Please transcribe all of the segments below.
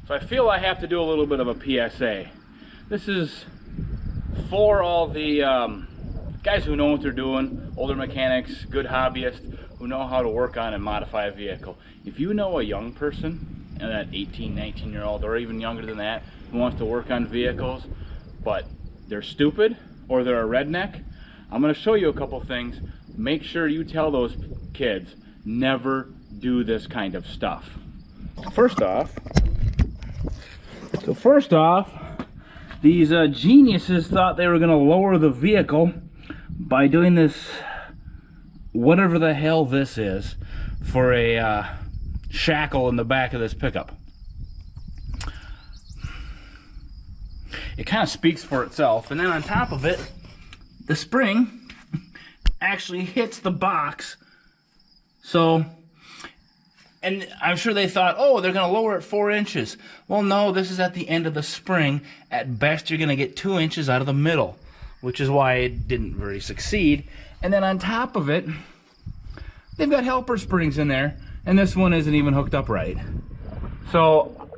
So I feel I have to do a little bit of a PSA. This is for all the guys who know what they're doing, older mechanics, good hobbyists, who know how to work on and modify a vehicle. If you know a young person, that 18, 19-year-old, or even younger than that, who wants to work on vehicles, but they're stupid, or they're a redneck, I'm going to show you a couple things. Make sure you tell those kids, never do this kind of stuff. First off, these geniuses thought they were going to lower the vehicle by doing this, whatever the hell this is, for a shackle in the back of this pickup. It kind of speaks for itself. And then on top of it, the spring actually hits the box. So, and I'm sure they thought, oh, they're going to lower it 4 inches. Well, no, this is at the end of the spring. At best, you're going to get 2 inches out of the middle, which is why it didn't really succeed. And then on top of it, they've got helper springs in there, and this one isn't even hooked up right. So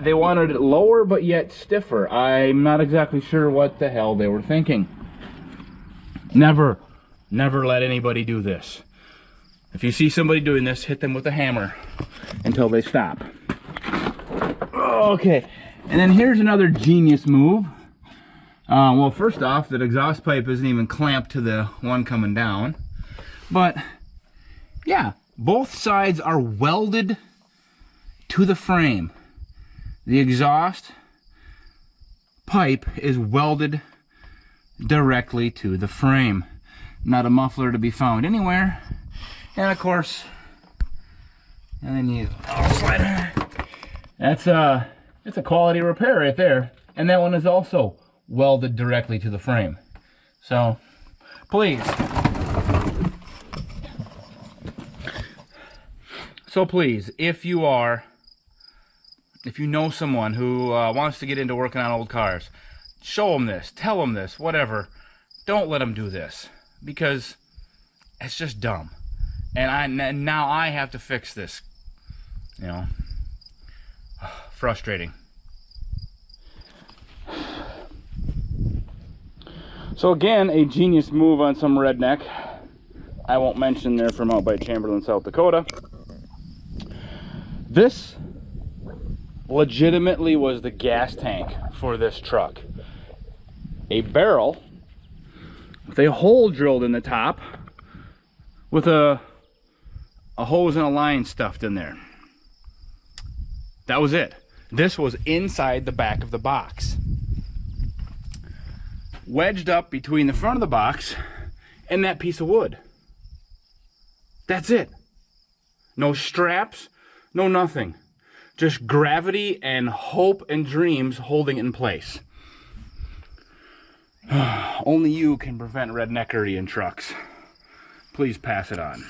they wanted it lower but yet stiffer. I'm not exactly sure what the hell they were thinking. Never let anybody do this. If you see somebody doing this, hit them with a hammer until they stop. Okay, and then here's another genius move. Well, first off, that exhaust pipe isn't even clamped to the one coming down. But, yeah, both sides are welded to the frame. The exhaust pipe is welded directly to the frame. Not a muffler to be found anywhere. And of course, and then you slide. That's a quality repair right there. And that one is also welded directly to the frame. So, please. So please, if you know someone who wants to get into working on old cars, show them this, tell them this, whatever. Don't let them do this, because it's just dumb. And now I have to fix this. You know, frustrating. So again, a genius move on some redneck. I won't mention they're from out by Chamberlain, South Dakota. This legitimately was the gas tank for this truck. A barrel with a hole drilled in the top with a hose and a line stuffed in there. That was it. This was inside the back of the box, wedged up between the front of the box and that piece of wood. That's it. No straps, no nothing. Just gravity and hope and dreams holding it in place. Only you can prevent redneckery in trucks. Please pass it on.